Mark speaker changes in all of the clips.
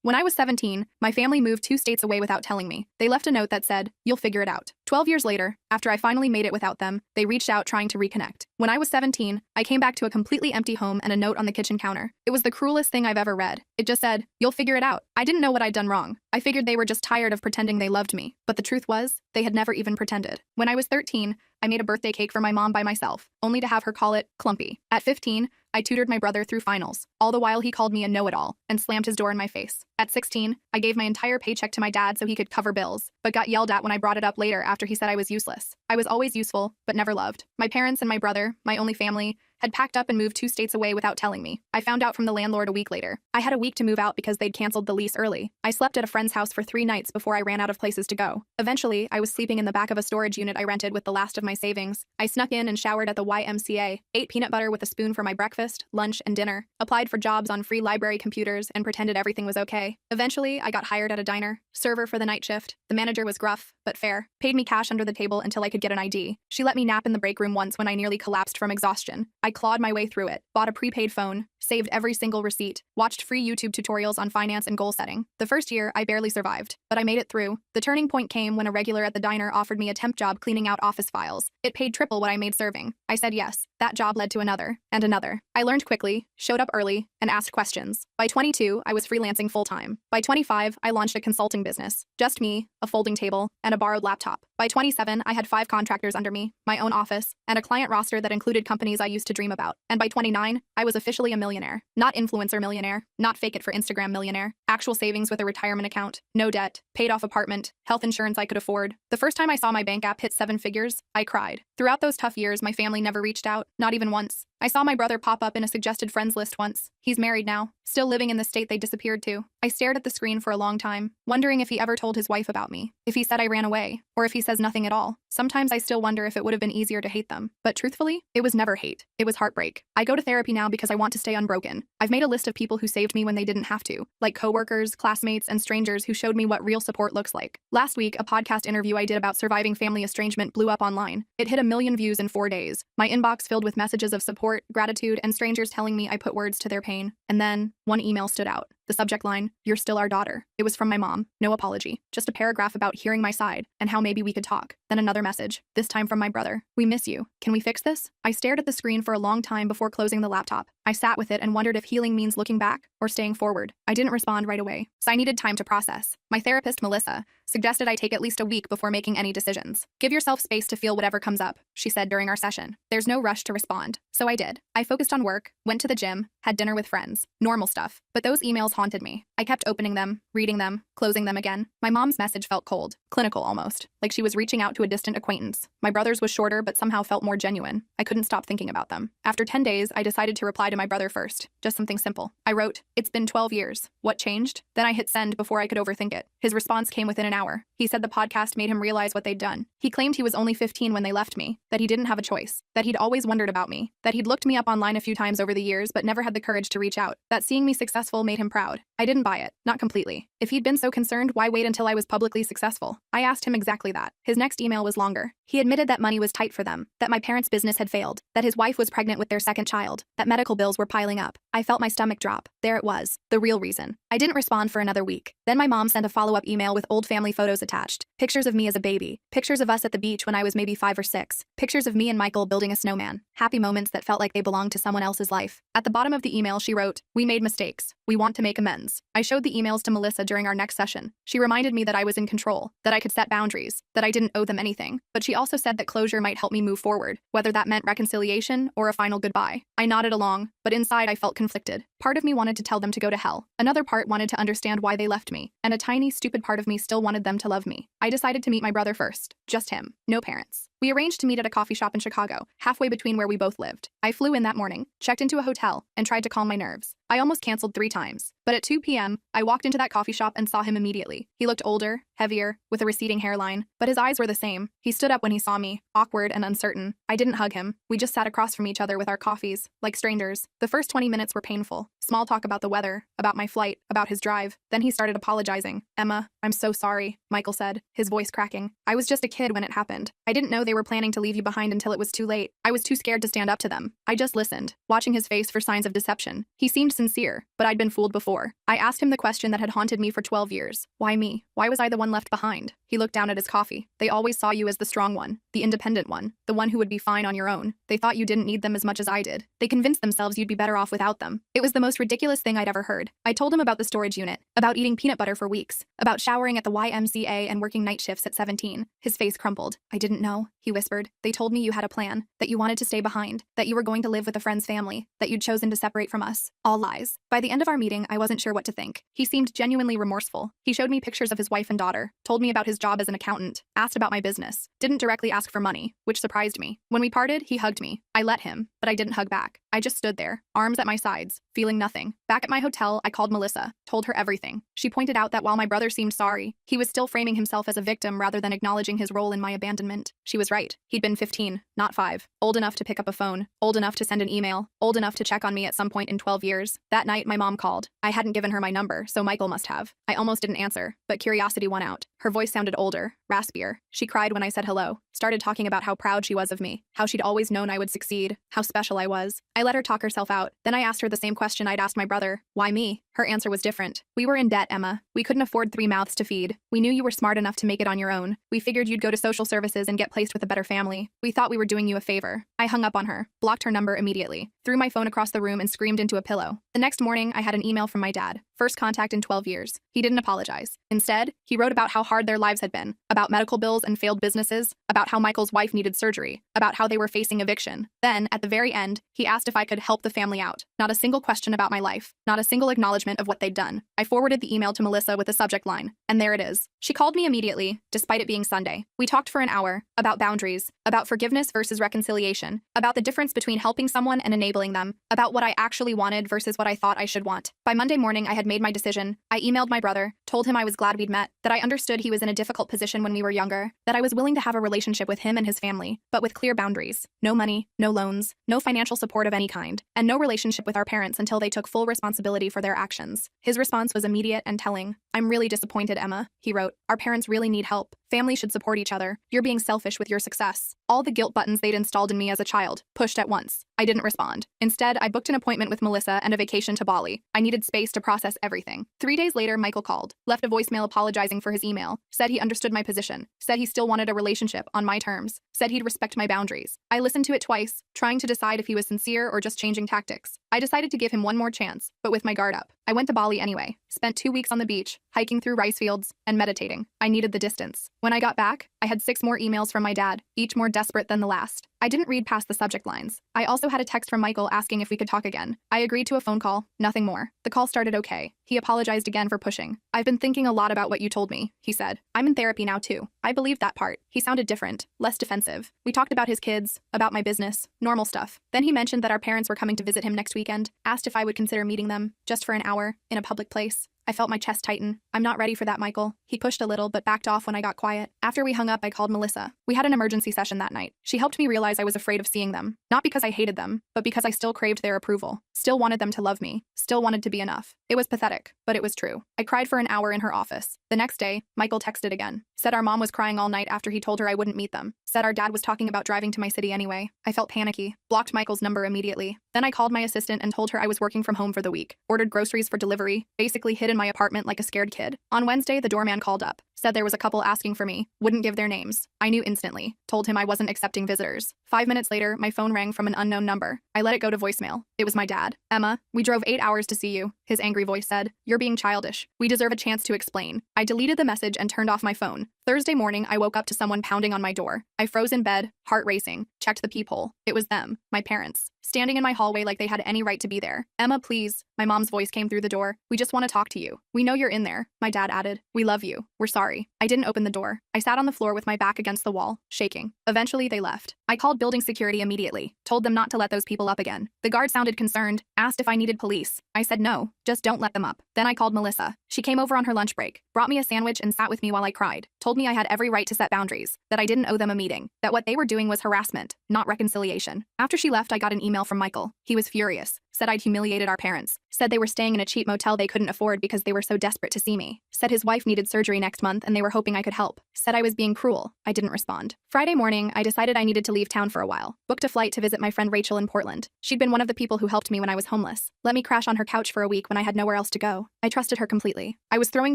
Speaker 1: When I was 17, my family moved 2 states away without telling me. They left a note that said, "You'll figure it out." 12 years later, after I finally made it without them, they reached out trying to reconnect. When I was 17, I came back to a completely empty home and a note on the kitchen counter. It was the cruelest thing I've ever read. It just said, "You'll figure it out." I didn't know what I'd done wrong. I figured they were just tired of pretending they loved me. But the truth was, they had never even pretended. When I was 13, I made a birthday cake for my mom by myself, only to have her call it clumpy. At 15, I tutored my brother through finals. All the while he called me a know-it-all and slammed his door in my face. At 16, I gave my entire paycheck to my dad so he could cover bills, but got yelled at when I brought it up later after he said I was useless. I was always useful, but never loved. My parents and my brother, my only family, had packed up and moved 2 states away without telling me. I found out from the landlord a week later. I had a week to move out because they'd canceled the lease early. I slept at a friend's house for 3 nights before I ran out of places to go. Eventually, I was sleeping in the back of a storage unit I rented with the last of my savings. I snuck in and showered at the YMCA, ate peanut butter with a spoon for my breakfast, lunch, and dinner, applied for jobs on free library computers, and pretended everything was okay. Eventually, I got hired at a diner, server for the night shift. The manager was gruff, but fair, paid me cash under the table until I could get an ID. She let me nap in the break room once when I nearly collapsed from exhaustion. I clawed my way through it, bought a prepaid phone, saved every single receipt, watched free YouTube tutorials on finance and goal setting. The first year, I barely survived, but I made it through. The turning point came when a regular at the diner offered me a temp job cleaning out office files. It paid triple what I made serving. I said yes. That job led to another, and another. I learned quickly, showed up early, and asked questions. By 22, I was freelancing full-time. By 25, I launched a consulting business. Just me, a folding table, and a borrowed laptop. By 27, I had 5 contractors under me, my own office, and a client roster that included companies I used to dream about. And by 29, I was officially a millionaire. Not influencer millionaire, not fake it for Instagram millionaire. Actual savings with a retirement account, no debt, paid off apartment, health insurance I could afford. The first time I saw my bank app hit 7 figures, I cried. Throughout those tough years, my family never reached out, not even once. I saw my brother pop up in a suggested friends list once. He's married now, still living in the state they disappeared to. I stared at the screen for a long time, wondering if he ever told his wife about me, if he said I ran away, or if he says nothing at all. Sometimes I still wonder if it would have been easier to hate them. But truthfully, it was never hate. It was heartbreak. I go to therapy now because I want to stay unbroken. I've made a list of people who saved me when they didn't have to, like coworkers, classmates, and strangers who showed me what real support looks like. Last week, a podcast interview I did about surviving family estrangement blew up online. It hit 1 million views in 4 days. My inbox filled with messages of support, gratitude, and strangers telling me I put words to their pain. And then, one email stood out. The subject line, "You're still our daughter." It was from my mom. No apology. Just a paragraph about hearing my side and how maybe we could talk. Then another message, this time from my brother. "We miss you. Can we fix this?" I stared at the screen for a long time before closing the laptop. I sat with it and wondered if healing means looking back or staying forward. I didn't respond right away, so I needed time to process. My therapist, Melissa, suggested I take at least a week before making any decisions. "Give yourself space to feel whatever comes up," she said during our session. "There's no rush to respond." So I did. I focused on work, went to the gym, had dinner with friends. Normal stuff. But those emails haunted me. I kept opening them, reading them, closing them again. My mom's message felt cold, clinical almost, like she was reaching out to a distant acquaintance. My brother's was shorter but somehow felt more genuine. I couldn't stop thinking about them. After 10 days, I decided to reply to my brother first. Just something simple. I wrote, "It's been 12 years. What changed?" Then I hit send before I could overthink it. His response came within an hour. He said the podcast made him realize what they'd done. He claimed he was only 15 when they left me, that he didn't have a choice, that he'd always wondered about me, that he'd looked me up online a few times over the years but never had the courage to reach out, that seeing me successful made him proud. I didn't buy it, not completely. If he'd been so concerned, why wait until I was publicly successful? I asked him exactly that. His next email was longer. He admitted that money was tight for them, that my parents' business had failed, that his wife was pregnant with their second child, that medical bills were piling up. I felt my stomach drop. There it was, the real reason. I didn't respond for another week. Then my mom sent a follow-up email with old family photos attached. Pictures of me as a baby, pictures of us at the beach when I was maybe 5 or 6, pictures of me and Michael building a snowman, happy moments that felt like they belonged to someone else's life. At the bottom of the email, she wrote, "We made mistakes. We want to make amends." I showed the emails to Melissa during our next session. She reminded me that I was in control, that I could set boundaries, that I didn't owe them anything. But she also said that closure might help me move forward, whether that meant reconciliation or a final goodbye. I nodded along, but inside I felt conflicted. Part of me wanted to tell them to go to hell. Another part wanted to understand why they left me. And a tiny, stupid part of me still wanted them to love me. I decided to meet my brother first. Just him. No parents. We arranged to meet at a coffee shop in Chicago, halfway between where we both lived. I flew in that morning, checked into a hotel, and tried to calm my nerves. I almost canceled 3 times. But at 2 p.m., I walked into that coffee shop and saw him immediately. He looked older, heavier, with a receding hairline, but his eyes were the same. He stood up when he saw me, awkward and uncertain. I didn't hug him. We just sat across from each other with our coffees, like strangers. The first 20 minutes were painful. Small talk about the weather, about my flight, about his drive. Then he started apologizing. "Emma, I'm so sorry," Michael said, his voice cracking. "I was just a kid when it happened. I didn't know they were planning to leave you behind until it was too late. I was too scared to stand up to them. I just listened, watching his face for signs of deception. He seemed sincere, but I'd been fooled before. I asked him the question that had haunted me for 12 years. Why me? Why was I the one left behind?" He looked down at his coffee. "They always saw you as the strong one, the independent one, the one who would be fine on your own. They thought you didn't need them as much as I did. They convinced themselves you'd be better off without them." It was the most ridiculous thing I'd ever heard. I told him about the storage unit, about eating peanut butter for weeks, about showering at the YMCA and working night shifts at 17. His face crumpled. "I didn't know," he whispered. "They told me you had a plan, that you wanted to stay behind, that you were going to live with a friend's family, that you'd chosen to separate from us. All lies." By the end of our meeting, I wasn't sure what to think. He seemed genuinely remorseful. He showed me pictures of his wife and daughter, told me about his job as an accountant, asked about my business, didn't directly ask for money, which surprised me. When we parted, he hugged me. I let him, but I didn't hug back. I just stood there, arms at my sides, feeling nothing. Back at my hotel, I called Melissa, told her everything. She pointed out that while my brother seemed sorry, he was still framing himself as a victim rather than acknowledging his role in my abandonment. She was right. He'd been 15, not 5. Old enough to pick up a phone, old enough to send an email, old enough to check on me at some point in 12 years. That night, my mom called. I hadn't given her my number, so Michael must have. I almost didn't answer, but curiosity won out. Her voice sounded older, raspier. She cried when I said hello, started talking about how proud she was of me, how she'd always known I would succeed, how special I was. I let her talk herself out. Then I asked her the same question I'd asked my brother. Why me? Her answer was different. "We were in debt, Emma. We couldn't afford 3 mouths to feed. We knew you were smart enough to make it on your own. We figured you'd go to social services and get placed with a better family. We thought we were doing you a favor." I hung up on her, blocked her number immediately, threw my phone across the room and screamed into a pillow. The next morning, I had an email from my dad. First contact in 12 years. He didn't apologize. Instead, he wrote about how hard their lives had been, about medical bills and failed businesses, about how Michael's wife needed surgery, about how they were facing eviction. Then, at the very end, he asked if I could help the family out. Not a single question about my life, not a single acknowledgement of what they'd done. I forwarded the email to Melissa with the subject line, and there it is. She called me immediately, despite it being Sunday. We talked for an hour, about boundaries, about forgiveness versus reconciliation, about the difference between helping someone and enabling them, about what I actually wanted versus what I thought I should want. By Monday morning, I had made my decision. I emailed my brother, told him I was glad we'd met, that I understood he was in a difficult position when we were younger, that I was willing to have a relationship with him and his family, but with clear boundaries. No money, no loans, no financial support of any kind, and no relationship with our parents until they took full responsibility for their actions. His response was immediate and telling. "I'm really disappointed, Emma," he wrote. "Our parents really need help. Families should support each other. You're being selfish with your success." All the guilt buttons they'd installed in me as a child, pushed at once. I didn't respond. Instead, I booked an appointment with Melissa and a vacation to Bali. I needed space to process everything. 3 days later, Michael called, left a voicemail apologizing for his email, said he understood my position, said he still wanted a relationship on my terms, said he'd respect my boundaries. I listened to it twice, trying to decide if he was sincere or just changing tactics. I decided to give him one more chance, but with my guard up. I went to Bali anyway, spent 2 weeks on the beach, hiking through rice fields, and meditating. I needed the distance. When I got back, I had 6 more emails from my dad, each more desperate than the last. I didn't read past the subject lines. I also had a text from Michael asking if we could talk again. I agreed to a phone call, nothing more. The call started okay. He apologized again for pushing. "I've been thinking a lot about what you told me," he said. "I'm in therapy now too." I believed that part. He sounded different, less defensive. We talked about his kids, about my business, normal stuff. Then he mentioned that our parents were coming to visit him next weekend, asked if I would consider meeting them, just for an hour, in a public place. I felt my chest tighten. "I'm not ready for that, Michael." He pushed a little, but backed off when I got quiet. After we hung up, I called Melissa. We had an emergency session that night. She helped me realize I was afraid of seeing them. Not because I hated them, but because I still craved their approval. Still wanted them to love me. Still wanted to be enough. It was pathetic, but it was true. I cried for an hour in her office. The next day, Michael texted again. Said our mom was crying all night after he told her I wouldn't meet them. Said our dad was talking about driving to my city anyway. I felt panicky. Blocked Michael's number immediately. Then I called my assistant and told her I was working from home for the week. Ordered groceries for delivery. Basically hid in my apartment like a scared kid. On Wednesday, the doorman called up. Said there was a couple asking for me. Wouldn't give their names. I knew instantly. Told him I wasn't accepting visitors. 5 minutes later, my phone rang from an unknown number. I let it go to voicemail. It was my dad. "Emma, we drove 8 hours to see you," his angry voice said. "You're being childish. We deserve a chance to explain." I deleted the message and turned off my phone. Thursday morning, I woke up to someone pounding on my door. I froze in bed, heart racing, checked the peephole. It was them, my parents, standing in my hallway like they had any right to be there. "Emma, please." My mom's voice came through the door. "We just want to talk to you." "We know you're in there," my dad added. "We love you. We're sorry." I didn't open the door. I sat on the floor with my back against the wall, shaking. Eventually, they left. I called building security immediately, told them not to let those people up again. The guard sounded concerned, asked if I needed police. I said no, just don't let them up. Then I called Melissa. She came over on her lunch break, brought me a sandwich and sat with me while I cried, told me I had every right to set boundaries, that I didn't owe them a meeting, that what they were doing was harassment, not reconciliation. After she left, I got an email from Michael. He was furious. Said I'd humiliated our parents. Said they were staying in a cheap motel they couldn't afford because they were so desperate to see me. Said his wife needed surgery next month and they were hoping I could help. Said I was being cruel. I didn't respond. Friday morning, I decided I needed to leave town for a while. Booked a flight to visit my friend Rachel in Portland. She'd been one of the people who helped me when I was homeless. Let me crash on her couch for a week when I had nowhere else to go. I trusted her completely. I was throwing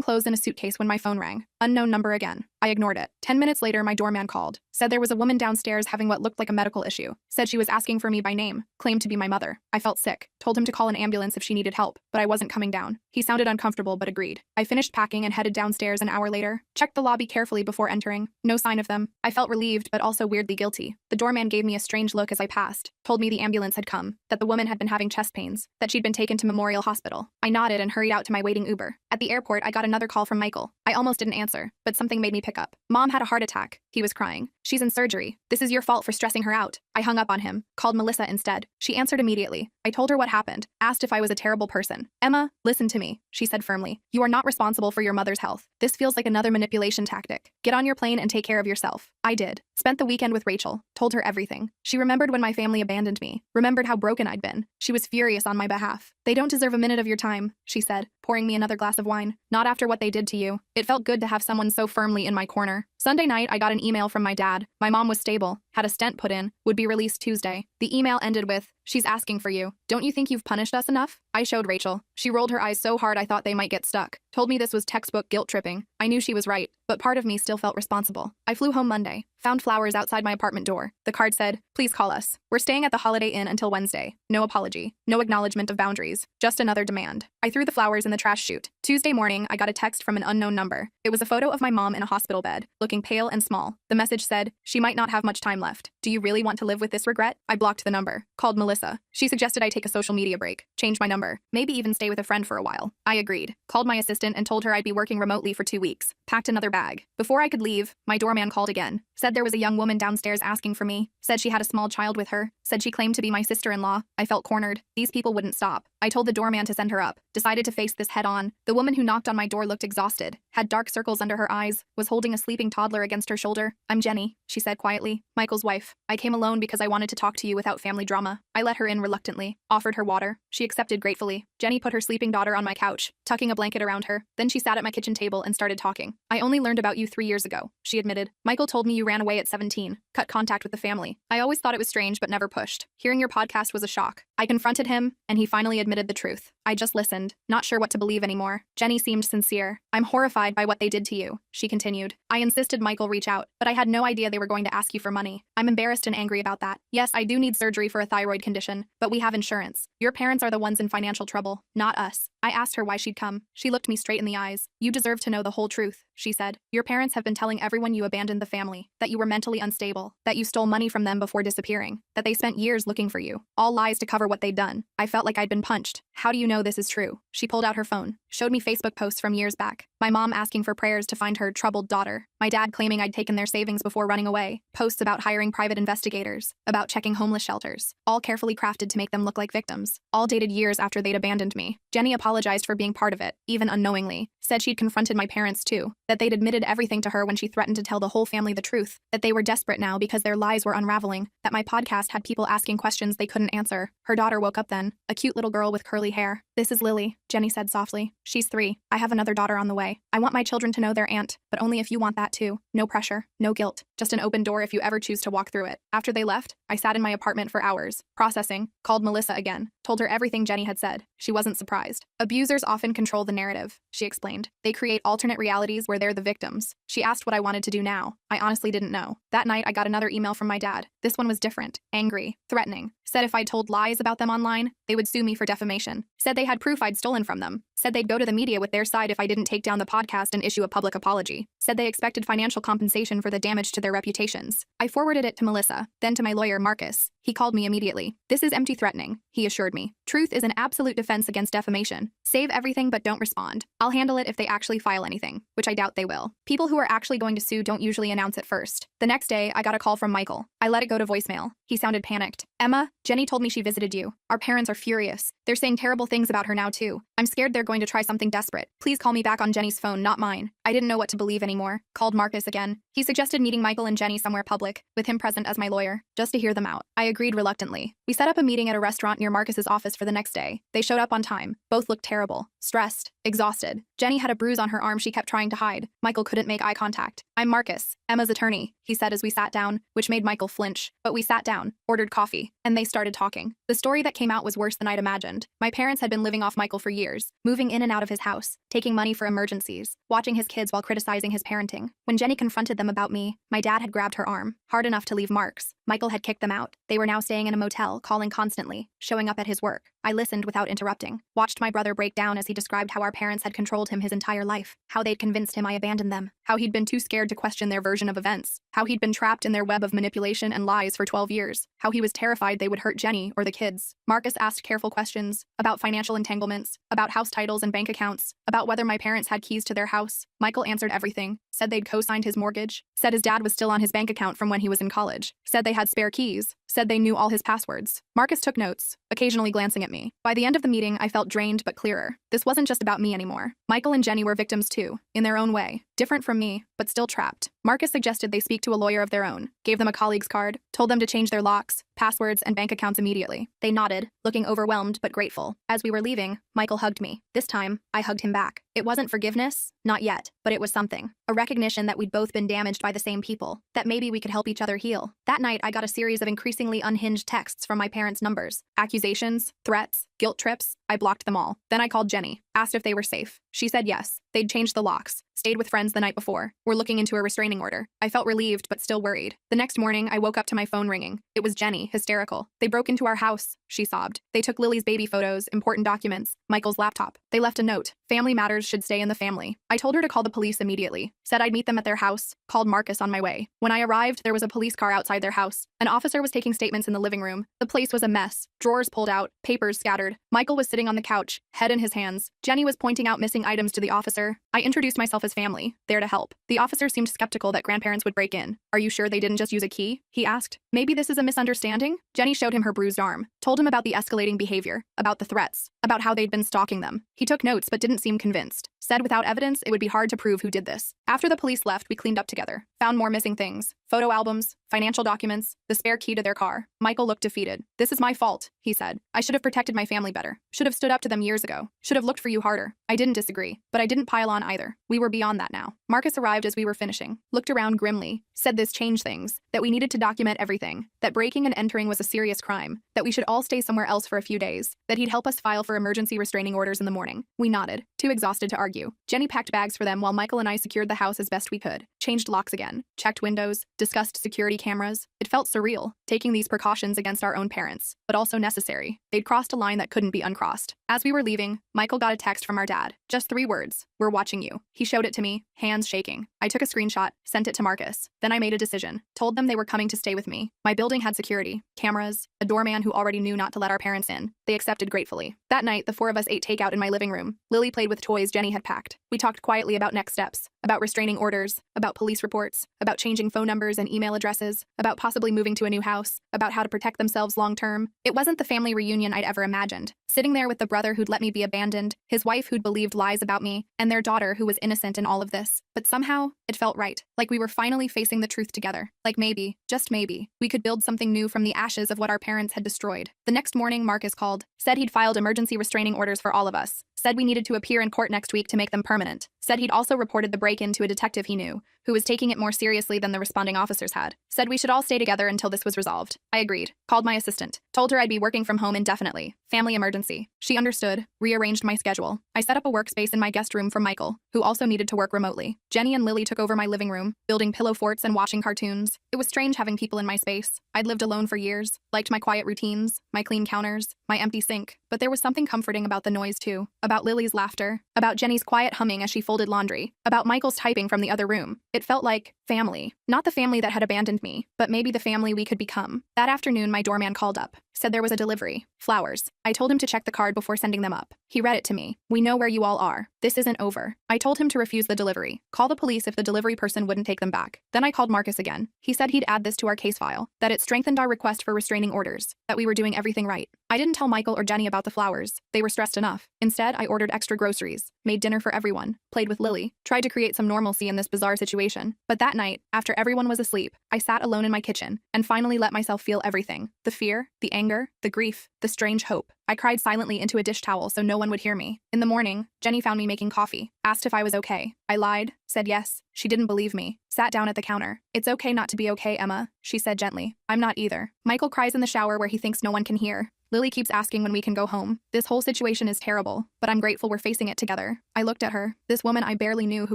Speaker 1: clothes in a suitcase when my phone rang. Unknown number again. I ignored it. 10 minutes later, my doorman called. Said there was a woman downstairs having what looked like a medical issue. Said she was asking for me by name. Claimed to be my mother. I felt sick. Told him to call an ambulance if she needed help, but I wasn't coming down. He sounded uncomfortable but agreed. I finished packing and headed downstairs an hour later. Checked the lobby carefully before entering. No sign of them. I felt relieved but also weirdly guilty. The doorman gave me a strange look as I passed. Told me the ambulance had come. That the woman had been having chest pains. That she'd been taken to Memorial Hospital. I nodded and hurried out to my waiting Uber. At the airport, I got another call from Michael. I almost didn't answer, but something made me pick up. Mom had a heart attack. He was crying. She's in surgery. This is your fault for stressing her out. I hung up on him. Called Melissa instead. She answered immediately. I told her what happened. Asked if I was a terrible person. Emma, listen to me, she said firmly. You are not responsible for your mother's health. This feels like another manipulation tactic. Get on your plane and take care of yourself. I did. Spent the weekend with Rachel. Told her everything. She remembered when my family abandoned me. Remembered how broken I'd been. She was furious on my behalf. They don't deserve a minute of your time, she said, pouring me another glass of wine. Not after what they did to you. It felt good to have someone so firmly in my corner. Sunday night, I got an email from my dad. My mom was stable, had a stent put in, would be released Tuesday. The email ended with, "She's asking for you. Don't you think you've punished us enough?" I showed Rachel. She rolled her eyes so hard I thought they might get stuck. Told me this was textbook guilt tripping. I knew she was right, but part of me still felt responsible. I flew home Monday. Found flowers outside my apartment door. The card said, "Please call us. We're staying at the Holiday Inn until Wednesday." No apology. No acknowledgement of boundaries. Just another demand. I threw the flowers in the trash chute. Tuesday morning, I got a text from an unknown number. It was a photo of my mom in a hospital bed, looking pale and small. The message said, "She might not have much time left. Do you really want to live with this regret?" I blocked the number. Called Melissa. She suggested I take a social media break, change my number, maybe even stay with a friend for a while. I agreed. Called my assistant and told her I'd be working remotely for 2 weeks. Packed another bag. Before I could leave, my doorman called again. Said there was a young woman downstairs asking for me. Said she had a small child with her. Said she claimed to be my sister-in-law. I felt cornered. These people wouldn't stop. I told the doorman to send her up. Decided to face this head-on. The woman who knocked on my door looked exhausted. Had dark circles under her eyes. Was holding a sleeping toddler against her shoulder. "I'm Jenny," she said quietly. "Michael's wife. I came alone because I wanted to talk to you without family drama." I let her in reluctantly. Offered her water. She accepted gratefully. Jenny put her sleeping daughter on my couch, tucking a blanket around her. Then she sat at my kitchen table and started talking. "I only learned about you 3 years ago," she admitted. "Michael told me you ran away at 17. Cut contact with the family. I always thought it was strange but never pushed. Hearing your podcast was a shock. I confronted him, and he finally admitted the truth. I just listened, not sure what to believe anymore." Jenny seemed sincere. "I'm horrified by what they did to you," she continued. "I insisted Michael reach out, but I had no idea they were going to ask you for money. I'm embarrassed and angry about that. Yes, I do need surgery for a thyroid condition, but we have insurance. Your parents are the ones in financial trouble, not us." I asked her why she'd come. She looked me straight in the eyes. "You deserve to know the whole truth," she said. "Your parents have been telling everyone you abandoned the family, that you were mentally unstable, that you stole money from them before disappearing, that they spent years looking for you. All lies to cover what they'd done." I felt like I'd been punched. "How do you know this is true?" She pulled out her phone, showed me Facebook posts from years back. My mom asking for prayers to find her troubled daughter. My dad claiming I'd taken their savings before running away. Posts about hiring private investigators, about checking homeless shelters. All carefully crafted to make them look like victims. All dated years after they'd abandoned me. Jenny apologized for being part of it, even unknowingly. Said she'd confronted my parents too. That they'd admitted everything to her when she threatened to tell the whole family the truth. That they were desperate now because their lies were unraveling. That my podcast had people asking questions they couldn't answer. Her daughter woke up then. A cute little girl with curly hair. "This is Lily," Jenny said softly. "She's 3. I have another daughter on the way. I want my children to know their aunt, but only if you want that too. No pressure, no guilt. Just an open door if you ever choose to walk through it." After they left, I sat in my apartment for hours, processing, called Melissa again, told her everything Jenny had said. She wasn't surprised. "Abusers often control the narrative," she explained. "They create alternate realities where they're the victims." She asked what I wanted to do now. I honestly didn't know. That night, I got another email from my dad. This one was different, angry, threatening. Said if I told lies about them online, they would sue me for defamation. Said they had proof I'd stolen from them. Said they'd go to the media with their side if I didn't take down the podcast and issue a public apology. Said they expected financial compensation for the damage to their reputations. I forwarded it to Melissa, then to my lawyer, Marcus. He called me immediately. "This is empty threatening," he assured me. "Truth is an absolute defense against defamation. Save everything but don't respond. I'll handle it if they actually file anything," which I doubt they will. People who are actually going to sue don't usually announce it first. The next day, I got a call from Michael. I let it go to voicemail. He sounded panicked. "Emma, Jenny told me she visited you. Our parents are furious. They're saying terrible things about her now too. I'm scared they're going to try something desperate. Please call me back on Jenny's phone, not mine." I didn't know what to believe anymore. Called Marcus again. He suggested meeting Michael and Jenny somewhere public, with him present as my lawyer, just to hear them out. I agreed reluctantly. We set up a meeting at a restaurant near near Marcus's office for the next day. They showed up on time. Both looked terrible, stressed, exhausted. Jenny had a bruise on her arm she kept trying to hide. Michael couldn't make eye contact. "I'm Marcus, Emma's attorney," he said as we sat down, which made Michael flinch. But we sat down, ordered coffee, and they started talking. The story that came out was worse than I'd imagined. My parents had been living off Michael for years, moving in and out of his house, taking money for emergencies, watching his kids while criticizing his parenting. When Jenny confronted them about me, my dad had grabbed her arm, hard enough to leave marks. Michael had kicked them out. They were now staying in a motel, calling constantly, showing up at his work. I listened without interrupting, watched my brother break down as he described how our parents had controlled him his entire life, how they'd convinced him I abandoned them, how he'd been too scared to question their version of events, how he'd been trapped in their web of manipulation and lies for 12 years, how he was terrified they would hurt Jenny or the kids. Marcus asked careful questions about financial entanglements, about house titles and bank accounts, about whether my parents had keys to their house. Michael answered everything, said they'd co-signed his mortgage, said his dad was still on his bank account from when he was in college, said they had spare keys, said they knew all his passwords. Marcus took notes, occasionally glancing at me. By the end of the meeting, I felt drained but clearer. This wasn't just about me anymore. Michael and Jenny were victims too, in their own way, different from me, but still trapped. Marcus suggested they speak to a lawyer of their own, gave them a colleague's card, told them to change their locks, passwords, and bank accounts immediately. They nodded, looking overwhelmed but grateful. As we were leaving, Michael hugged me. This time, I hugged him back. It wasn't forgiveness, not yet, but it was something. A recognition that we'd both been damaged by the same people, that maybe we could help each other heal. That night, I got a series of increasingly unhinged texts from my parents' numbers. Accusations, threats, guilt trips. I blocked them all. Then I called Jenny, asked if they were safe. She said yes. They'd changed the locks, stayed with friends the night before, were looking into a restraining order. I felt relieved but still worried. The next morning, I woke up to my phone ringing. It was Jenny, hysterical. "They broke into our house," she sobbed. "They took Lily's baby photos, important documents, Michael's laptop. They left a note. Family matters should stay in the family." I told her to call the police immediately, said I'd meet them at their house, called Marcus on my way. When I arrived, there was a police car outside their house. An officer was taking statements in the living room. The place was a mess. Drawers pulled out, papers scattered. Michael was sitting on the couch, head in his hands. Jenny was pointing out missing items to the officer. I introduced myself as family, there to help. The officer seemed skeptical that grandparents would break in. "Are you sure they didn't just use a key?" he asked. "Maybe this is a misunderstanding?" Jenny showed him her bruised arm, told him about the escalating behavior, about the threats, about how they'd been stalking them. He took notes but didn't seem convinced. Said without evidence, it would be hard to prove who did this. After the police left, we cleaned up together. Found more missing things. Photo albums, financial documents, the spare key to their car. Michael looked defeated. "This is my fault," he said. "I should have protected my family better. Should have stood up to them years ago. Should have looked for you harder." I didn't disagree, but I didn't pile on either. We were beyond that now. Marcus arrived as we were finishing, looked around grimly, said this changed things, that we needed to document everything, that breaking and entering was a serious crime, that we should all stay somewhere else for a few days, that he'd help us file for emergency restraining orders in the morning. We nodded, too exhausted to argue. Jenny packed bags for them while Michael and I secured the house as best we could, changed locks again, checked windows, discussed security cameras. It felt surreal, taking these precautions against our own parents, but also necessary. They'd crossed a line that couldn't be uncrossed. As we were leaving, Michael got a text from our dad. Just 3 words. "We're watching you." He showed it to me, hands shaking. I took a screenshot, sent it to Marcus. Then I made a decision. Told them they were coming to stay with me. My building had security, cameras, a doorman who already knew not to let our parents in. They accepted gratefully. That night, the 4 of us ate takeout in my living room. Lily played with toys Jenny had packed. We talked quietly about next steps, about restraining orders, about police reports, about changing phone numbers and email addresses, about possibly moving to a new house, about how to protect themselves long term. It wasn't the family reunion I'd ever imagined. Sitting there with the brother who'd let me be abandoned, his wife who'd believed lies about me, and their daughter who was innocent in all of this. But somehow, it felt right. Like we were finally facing the truth together. Like maybe, just maybe, we could build something new from the ashes of what our parents had destroyed. The next morning, Marcus called, said he'd filed emergency restraining orders for all of us, said we needed to appear in court next week to make them permanent, said he'd also reported the break-in to a detective he knew, who was taking it more seriously than the responding officers had, said we should all stay together until this was resolved. I agreed, called my assistant, told her I'd be working from home indefinitely, family emergency. She understood, rearranged my schedule. I set up a workspace in my guest room for Michael, who also needed to work remotely. Jenny and Lily took over my living room, building pillow forts and watching cartoons. It was strange having people in my space. I'd lived alone for years, liked my quiet routines, my clean counters, my empty sink, but there was something comforting about the noise too, about Lily's laughter, about Jenny's quiet humming as she folded laundry, about Michael's typing from the other room. It felt like family. Not the family that had abandoned me, but maybe the family we could become. That afternoon, my doorman called up, said there was a delivery, flowers. I told him to check the card before sending them up. He read it to me. "We know where you all are. This isn't over." I told him to refuse the delivery, call the police if the delivery person wouldn't take them back. Then I called Marcus again. He said he'd add this to our case file, that it strengthened our request for restraining orders, that we were doing everything right. I didn't tell Michael or Jenny about the flowers. They were stressed enough. Instead, I ordered extra groceries, made dinner for everyone, played with Lily, tried to create some normalcy in this bizarre situation. But that night, after everyone was asleep, I sat alone in my kitchen and finally let myself feel everything. The fear, the anger, anger, the grief, the strange hope. I cried silently into a dish towel so no one would hear me. In the morning, Jenny found me making coffee, asked if I was okay. I lied, said yes. She didn't believe me. Sat down at the counter. It's okay not to be okay, Emma, she said gently. I'm not either. Michael cries in the shower where he thinks no one can hear. Lily keeps asking when we can go home. This whole situation is terrible, but I'm grateful we're facing it together. I looked at her, this woman I barely knew who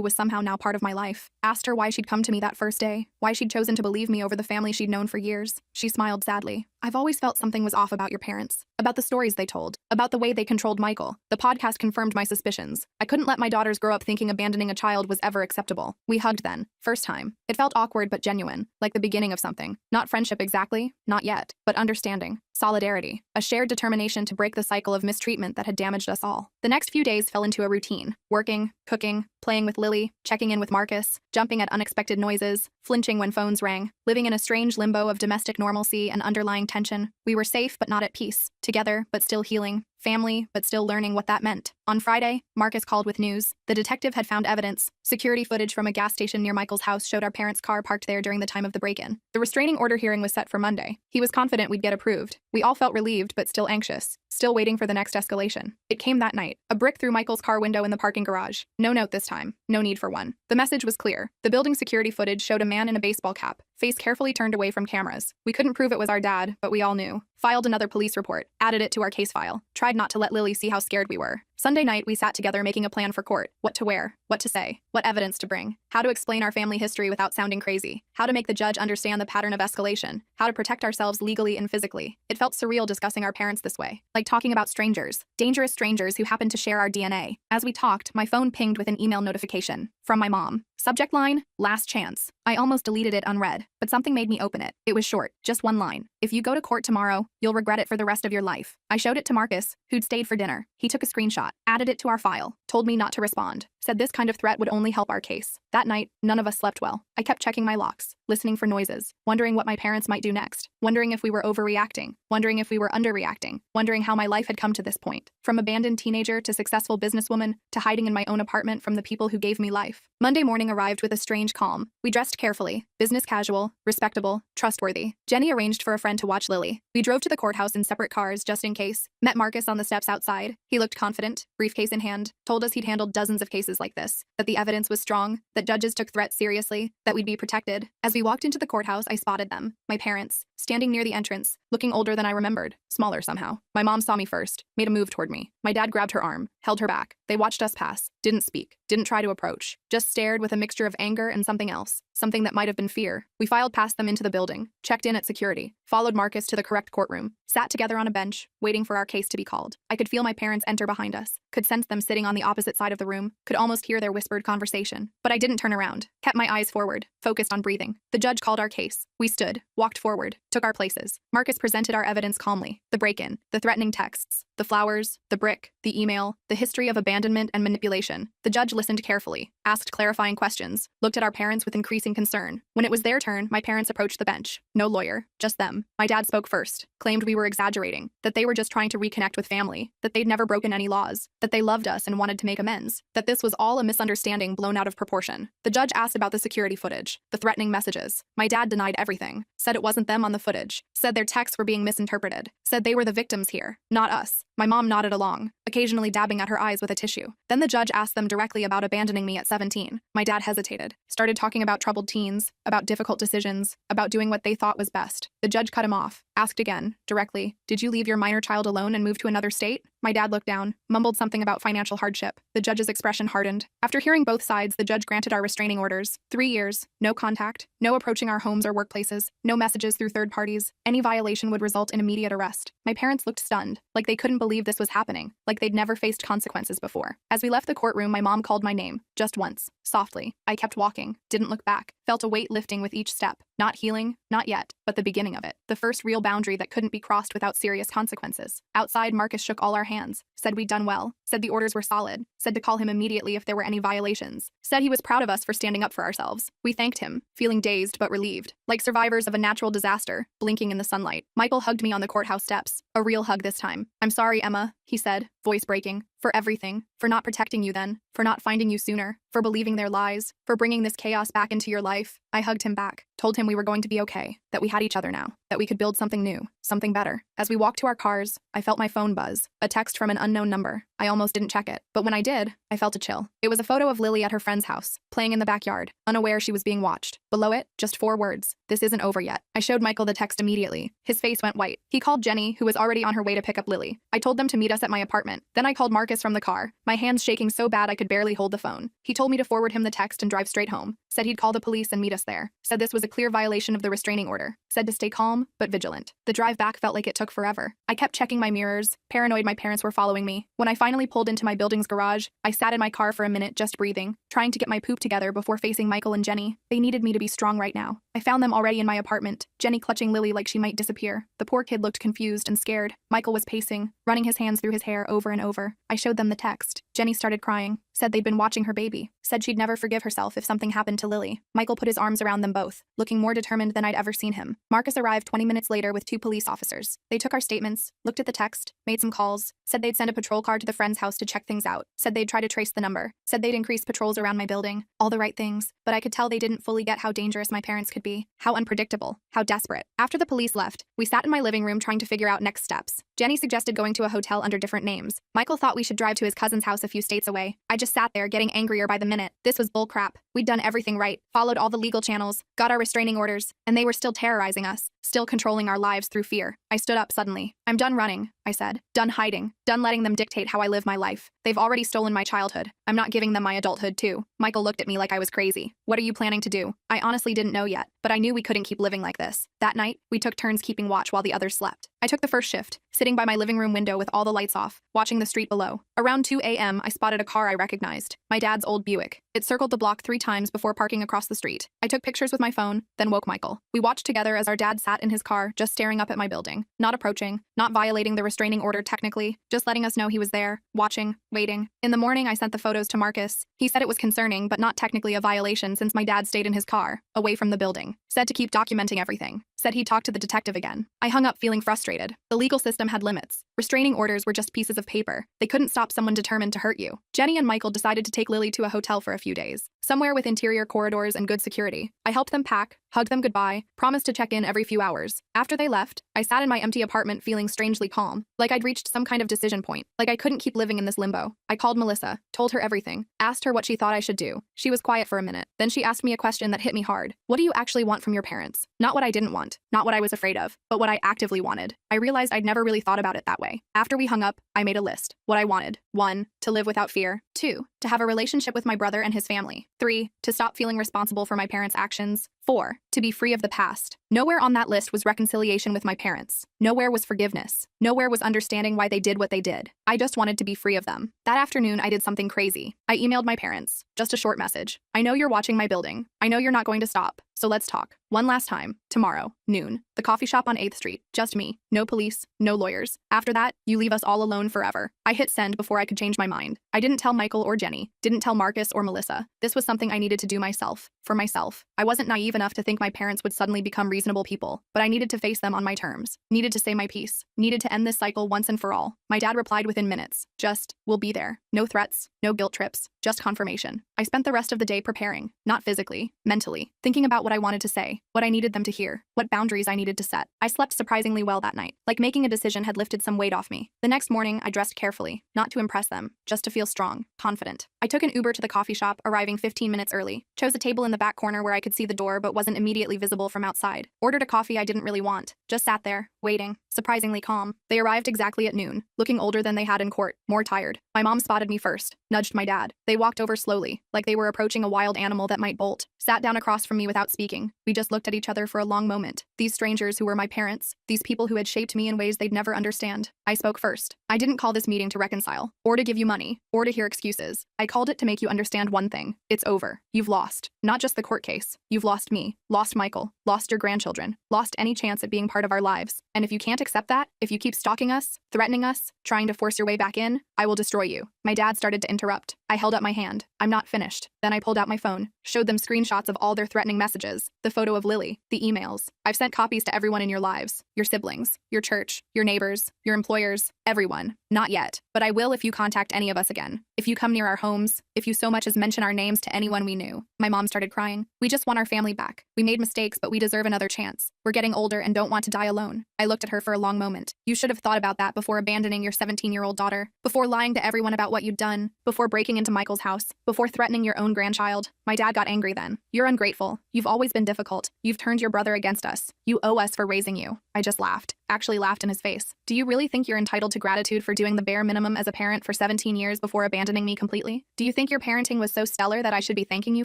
Speaker 1: was somehow now part of my life. Asked her why she'd come to me that first day, why she'd chosen to believe me over the family she'd known for years. She smiled sadly. I've always felt something was off about your parents, about the stories they told, about the way they controlled Michael. The podcast confirmed my suspicions. I couldn't let my daughters grow up thinking abandoning a child was ever acceptable. We hugged then. First time. It felt awkward but genuine, like the beginning of something. Not friendship exactly, not yet, but understanding. Solidarity, a shared determination to break the cycle of mistreatment that had damaged us all. The next few days fell into a routine. Working, cooking, playing with Lily, checking in with Marcus, jumping at unexpected noises, flinching when phones rang, living in a strange limbo of domestic normalcy and underlying tension. We were safe but not at peace, together but still healing, family but still learning what that meant. On Friday, Marcus called with news. The detective had found evidence. Security footage from a gas station near Michael's house showed our parents' car parked there during the time of the break-in. The restraining order hearing was set for Monday. He was confident we'd get approved. We all felt relieved but still anxious, still waiting for the next escalation. It came that night. A brick through Michael's car window in the parking garage. No note this time. No need for one. The message was clear. The building security footage showed a man in a baseball cap, face carefully turned away from cameras. We couldn't prove it was our dad, but we all knew. Filed another police report, added it to our case file, tried not to let Lily see how scared we were. Sunday night, we sat together making a plan for court. What to wear, what to say, what evidence to bring, how to explain our family history without sounding crazy, how to make the judge understand the pattern of escalation, how to protect ourselves legally and physically. It felt surreal discussing our parents this way, like talking about strangers, dangerous strangers who happened to share our DNA. As we talked, my phone pinged with an email notification from my mom. Subject line, last chance. I almost deleted it unread, but something made me open it. It was short, just one line. If you go to court tomorrow, you'll regret it for the rest of your life. I showed it to Marcus, who'd stayed for dinner. He took a screenshot, added it to our file, told me not to respond, said this kind of threat would only help our case. That night, none of us slept well. I kept checking my locks, listening for noises, wondering what my parents might do next, wondering if we were overreacting, wondering if we were underreacting, wondering how my life had come to this point. From abandoned teenager to successful businesswoman to hiding in my own apartment from the people who gave me life. Monday morning arrived with a strange calm. We dressed carefully, business casual, respectable, trustworthy. Jenny arranged for a friend to watch Lily. We drove to the courthouse in separate cars just in case. Met Marcus on the steps outside. He looked confident, briefcase in hand, told us he'd handled dozens of cases like this, that the evidence was strong, that judges took threats seriously, that we'd be protected. As we walked into the courthouse, I spotted them, my parents, standing near the entrance, looking older than I remembered, smaller somehow. My mom saw me first, made a move toward me. My dad grabbed her arm, held her back. They watched us pass, didn't speak, didn't try to approach, just stared with a mixture of anger and something else, something that might have been fear. We filed past them into the building, checked in at security, followed Marcus to the correct courtroom, sat together on a bench, waiting for our case to be called. I could feel my parents enter behind us, could sense them sitting on the opposite side of the room, could almost hear their whispered conversation. But I didn't turn around, kept my eyes forward, focused on breathing. The judge called our case. We stood, walked forward, took our places. Marcus presented our evidence calmly. The break-in, the threatening texts, the flowers, the brick, the email, the history of abandonment and manipulation. The judge listened carefully, asked clarifying questions, looked at our parents with increasing concern. When it was their turn, my parents approached the bench. No lawyer, just them. My dad spoke first, claimed we were exaggerating, that they were just trying to reconnect with family, that they'd never broken any laws, that they loved us and wanted to make amends, that this was all a misunderstanding blown out of proportion. The judge asked about the security footage, the threatening messages. My dad denied everything, said it wasn't them on the footage, said their texts were being misinterpreted, said they were the victims here, not us. My mom nodded along, occasionally dabbing at her eyes with a tissue. Then the judge asked them directly about abandoning me at 17. My dad hesitated, started talking about troubled teens, about difficult decisions, about doing what they thought was best. The judge cut him off, asked again, directly, did you leave your minor child alone and move to another state? My dad looked down, mumbled something about financial hardship. The judge's expression hardened. After hearing both sides, the judge granted our restraining orders. 3 years, no contact, no approaching our homes or workplaces, no messages through third parties. Any violation would result in immediate arrest. My parents looked stunned, like they couldn't believe this was happening, like they'd never faced consequences before. As we left the courtroom, my mom called my name, just once, softly. I kept walking, didn't look back, felt a weight lifting with each step. Not healing, not yet, but the beginning of it. The first real boundary that couldn't be crossed without serious consequences. Outside, Marcus shook all our hands, said we'd done well, said the orders were solid, said to call him immediately if there were any violations, said he was proud of us for standing up for ourselves. We thanked him, feeling dazed but relieved, like survivors of a natural disaster, blinking in the sunlight. Michael hugged me on the courthouse steps, a real hug this time. I'm sorry, Emma, he said, voice breaking, for everything, for not protecting you then, for not finding you sooner, for believing their lies, for bringing this chaos back into your life. I hugged him back, Told him we were going to be okay, that we had each other now, that we could build something new, something better. As we walked to our cars, I felt my phone buzz, a text from an unknown number. I almost didn't check it, but when I did, I felt a chill. It was a photo of Lily at her friend's house, playing in the backyard, unaware she was being watched. Below it, just 4 words: "This isn't over yet." I showed Michael the text immediately. His face went white. He called Jenny, who was already on her way to pick up Lily. I told them to meet us at my apartment. Then I called Marcus from the car, my hands shaking so bad I could barely hold the phone. He told me to forward him the text and drive straight home. Said he'd call the police and meet us there. Said this was a clear violation of the restraining order. Said to stay calm, but vigilant. The drive back felt like it took forever. I kept checking my mirrors, paranoid my parents were following me. When I finally pulled into my building's garage, I sat in my car for a minute just breathing, trying to get my poop together before facing Michael and Jenny. They needed me to be strong right now. I found them already in my apartment, Jenny clutching Lily like she might disappear. The poor kid looked confused and scared. Michael was pacing, running his hands through his hair over and over. I showed them the text. Jenny started crying, said they'd been watching her baby, said she'd never forgive herself if something happened to Lily. Michael put his arms around them both, looking more determined than I'd ever seen him. Marcus arrived 20 minutes later with 2 police officers. They took our statements, looked at the text, made some calls, said they'd send a patrol car to the friend's house to check things out, said they'd try to trace the number, said they'd increase patrols around my building. All the right things, but I could tell they didn't fully get how dangerous my parents could be, how unpredictable, how desperate. After the police left, we sat in my living room trying to figure out next steps. Jenny suggested going to a hotel under different names. Michael thought we should drive to his cousin's house a few states away. I just sat there getting angrier by the minute. This was bull crap. We'd done everything right, followed all the legal channels, got our restraining orders, and they were still terrorizing us, still controlling our lives through fear. I stood up suddenly. "I'm done running," I said. "Done hiding. Done letting them dictate how I live my life. They've already stolen my childhood. I'm not giving them my adulthood too." Michael looked at me like I was crazy. "What are you planning to do?" I honestly didn't know yet, but I knew we couldn't keep living like this. That night, we took turns keeping watch while the others slept. I took the first shift, sitting by my living room window with all the lights off, watching the street below. Around 2 a.m., I spotted a car I recognized, my dad's old Buick. It circled the block 3 times before parking across the street. I took pictures with my phone, then woke Michael. We watched together as our dad sat in his car, just staring up at my building, not approaching, not violating the restraining order technically, just letting us know he was there, watching, waiting. In the morning, I sent the photos to Marcus. He said it was concerning, but not technically a violation since my dad stayed in his car, away from the building. Said to keep documenting everything. Said he'd talk to the detective again. I hung up feeling frustrated. The legal system had limits. Restraining orders were just pieces of paper. They couldn't stop someone determined to hurt you. Jenny and Michael decided to take Lily to a hotel for a few days, somewhere with interior corridors and good security. I helped them pack, hugged them goodbye, promised to check in every few hours. After they left, I sat in my empty apartment feeling strangely calm, like I'd reached some kind of decision point, like I couldn't keep living in this limbo. I called Melissa, told her everything, asked her what she thought I should do. She was quiet for a minute. Then she asked me a question that hit me hard. What do you actually want from your parents? Not what I didn't want, not what I was afraid of, but what I actively wanted. I realized I'd never really thought about it that way. After we hung up, I made a list. What I wanted: 1, to live without fear. 2, to have a relationship with my brother and his family. 3, to stop feeling responsible for my parents' actions. 4, to be free of the past. Nowhere on that list was reconciliation with my parents. Nowhere was forgiveness. Nowhere was understanding why they did what they did. I just wanted to be free of them. That afternoon, I did something crazy. I emailed my parents. Just a short message. "I know you're watching my building. I know you're not going to stop. So let's talk. One last time. Tomorrow, noon. The coffee shop on 8th Street. Just me. No police. No lawyers. After that, you leave us all alone forever." I hit send before I could change my mind. I didn't tell Michael or Jenny. Didn't tell Marcus or Melissa. This was something I needed to do myself. For myself. I wasn't naive enough to think my parents would suddenly become reasonable people, but I needed to face them on my terms. Needed to say my piece. Needed to end this cycle once and for all. My dad replied within minutes. Just, "We'll be there." No threats. No guilt trips. Just confirmation. I spent the rest of the day preparing. Not physically. Mentally. Thinking about what I wanted to say. What I needed them to hear. What boundaries I needed to set. I slept surprisingly well that night. Like making a decision had lifted some weight off me. The next morning, I dressed carefully. Not to impress them. Just to feel strong. Confident. I took an Uber to the coffee shop, arriving 15 minutes early. Chose a table in the back corner where I could see the door but wasn't immediately visible from outside. Ordered a coffee I didn't really want. Just sat there, waiting. Surprisingly calm. They arrived exactly at noon. Looking older than they had in court. More tired. My mom spotted me first. Nudged my dad. They walked over slowly, like they were approaching a wild animal that might bolt. Sat down across from me without speaking. We just looked at each other for a long moment. These strangers who were my parents. These people who had shaped me in ways they'd never understand. I spoke first. I didn't call this meeting to reconcile, or to give you money, or to hear excuses. I called it to make you understand one thing. It's over. You've lost. Not just the court case. You've lost me. Lost Michael. Lost your grandchildren. Lost any chance at being part of our lives. And if you can't accept that, if you keep stalking us, threatening us, trying to force your way back in, I will destroy you. My dad started to interrupt. I held up my hand. I'm not finished. Then I pulled out my phone, showed them screenshots of all their threatening messages, the photo of Lily, the emails. I've sent copies to everyone in your lives, your siblings, your church, your neighbors, your employers, everyone. Not yet, but I will if you contact any of us again. If you come near our homes, if you so much as mention our names to anyone we knew. My mom started crying. We just want our family back. We made mistakes, but we deserve another chance. We're getting older and don't want to die alone. I looked at her for a long moment. You should have thought about that before abandoning your 17-year-old daughter, before lying to everyone about what you'd done, before breaking into Michael's house, before threatening your own grandchild. My dad got angry then. You're ungrateful. You've always been difficult. You've turned your brother against us. You owe us for raising you. I just laughed. Actually laughed in his face. Do you really think you're entitled to gratitude for doing the bare minimum as a parent for 17 years before abandoning me completely? Do you think your parenting was so stellar that I should be thanking you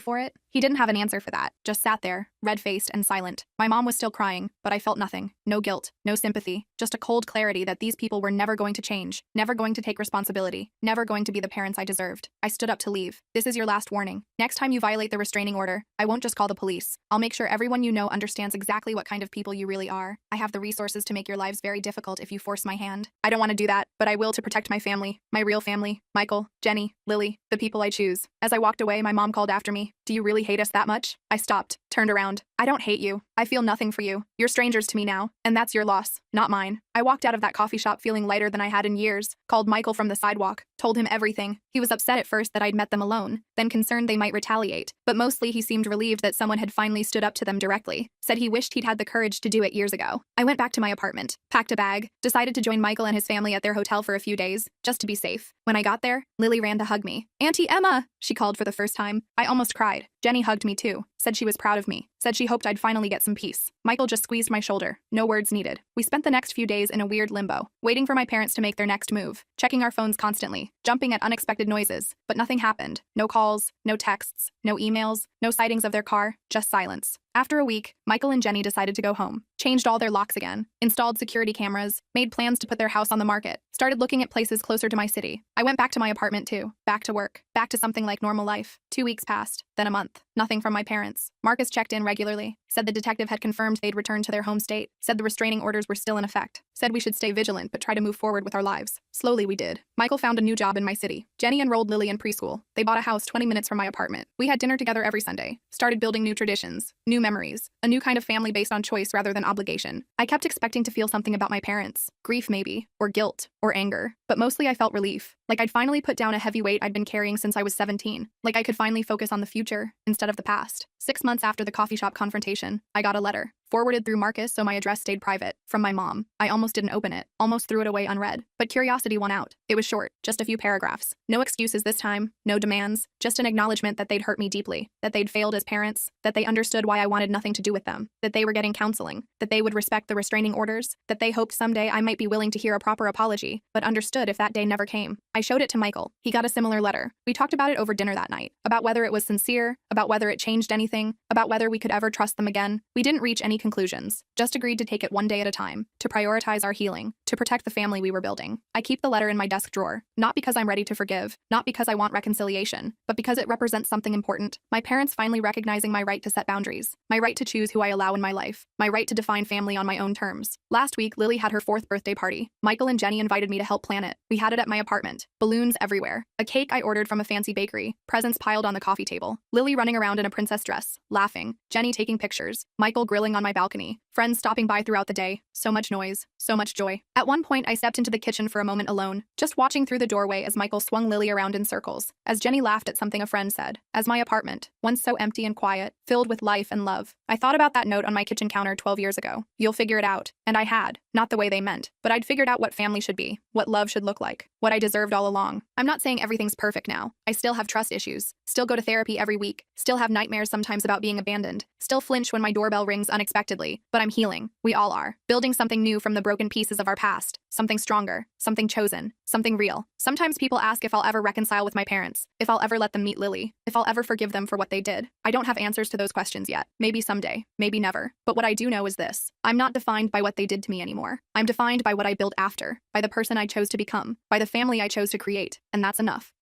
Speaker 1: for it? He didn't have an answer for that, just sat there, red-faced and silent. My mom was still crying, but I felt nothing. No guilt, no sympathy, just a cold clarity that these people were never going to change, never going to take responsibility, never going to be the parents I deserved. I stood up to leave. This is your last warning. Next time you violate the restraining order, I won't just call the police. I'll make sure everyone you know understands exactly what kind of people you really are. I have the resources to make your lives very difficult if you force my hand. I don't want to do that, but I will to protect my family, my real family, Michael, Jenny, Lily, the people I choose. As I walked away, my mom called after me. Do you really hate us that much? I stopped, turned around. I don't hate you. I feel nothing for you. You're strangers to me now, and that's your loss, not mine. I walked out of that coffee shop feeling lighter than I had in years, called Michael from the sidewalk, told him everything. He was upset at first that I'd met them alone, then concerned they might retaliate, but mostly he seemed relieved that someone had finally stood up to them directly, said he wished he'd had the courage to do it years ago. I went back to my apartment, packed a bag, decided to join Michael and his family at their hotel for a few days, just to be safe. When I got there, Lily ran to hug me. Auntie Emma, she called for the first time. I almost cried. Jenny hugged me too, said she was proud of me, said she hoped I'd finally get some peace. Michael just squeezed my shoulder, no words needed. We spent the next few days in a weird limbo, waiting for my parents to make their next move, checking our phones constantly, jumping at unexpected noises, but nothing happened. No calls, no texts, no emails, no sightings of their car, just silence. After a week, Michael and Jenny decided to go home, changed all their locks again, installed security cameras, made plans to put their house on the market, started looking at places closer to my city. I went back to my apartment too, back to work, back to something like normal life. 2 weeks passed, then a month. Nothing from my parents. Marcus checked in regularly, said the detective had confirmed they'd returned to their home state, said the restraining orders were still in effect, said we should stay vigilant but try to move forward with our lives. Slowly we did. Michael found a new job in my city. Jenny enrolled Lily in preschool. They bought a house 20 minutes from my apartment. We had dinner together every Sunday, started building new traditions, new memories, a new kind of family based on choice rather than obligation. I kept expecting to feel something about my parents, grief maybe, or guilt, or anger, but mostly I felt relief, like I'd finally put down a heavy weight I'd been carrying since I was 17, like I could finally focus on the future instead of the past. 6 months after the coffee shop confrontation, I got a letter, forwarded through Marcus so my address stayed private, from my mom. I almost didn't open it, almost threw it away unread, but curiosity won out. It was short, just a few paragraphs. No excuses this time, no demands, just an acknowledgement that they'd hurt me deeply, that they'd failed as parents, that they understood why I wanted nothing to do with them, that they were getting counseling, that they would respect the restraining orders, that they hoped someday I might be willing to hear a proper apology, but understood if that day never came. I showed it to Michael. He got a similar letter. We talked about it over dinner that night, about whether it was sincere, about whether it changed anything, about whether we could ever trust them again. We didn't reach any conclusions, just agreed to take it one day at a time, to prioritize our healing, to protect the family we were building. I keep the letter in my desk drawer, not because I'm ready to forgive, not because I want reconciliation, but because it represents something important. My parents finally recognizing my right to set boundaries, my right to choose who I allow in my life, my right to define family on my own terms. Last week, Lily had her 4th birthday party. Michael and Jenny invited me to help plan it. We had it at my apartment. Balloons everywhere. A cake I ordered from a fancy bakery. Presents piled on the coffee table. Lily running around in a princess dress, laughing. Jenny taking pictures. Michael grilling on my balcony. Friends stopping by throughout the day. So much noise. So much joy. At one point, I stepped into the kitchen for a moment alone, just watching through the doorway as Michael swung Lily around in circles, as Jenny laughed at something a friend said. As my apartment, once so empty and quiet, filled with life and love. I thought about that note on my kitchen counter 12 years ago. You'll figure it out. And I had. Not the way they meant, but I'd figured out what family should be, what love should look like, what I deserved all along. I'm not saying everything's perfect now. I still have trust issues, still go to therapy every week, still have nightmares sometimes about being abandoned, still flinch when my doorbell rings unexpectedly, but I'm healing. We all are. Building something new from the broken pieces of our past, something stronger, something chosen, something real. Sometimes people ask if I'll ever reconcile with my parents, if I'll ever let them meet Lily, if I'll ever forgive them for what they did. I don't have answers to those questions yet. Maybe someday, maybe never. But what I do know is this. I'm not defined by what they did to me anymore. I'm defined by what I built after, by the person I chose to become, by the family I chose to create, and that's enough.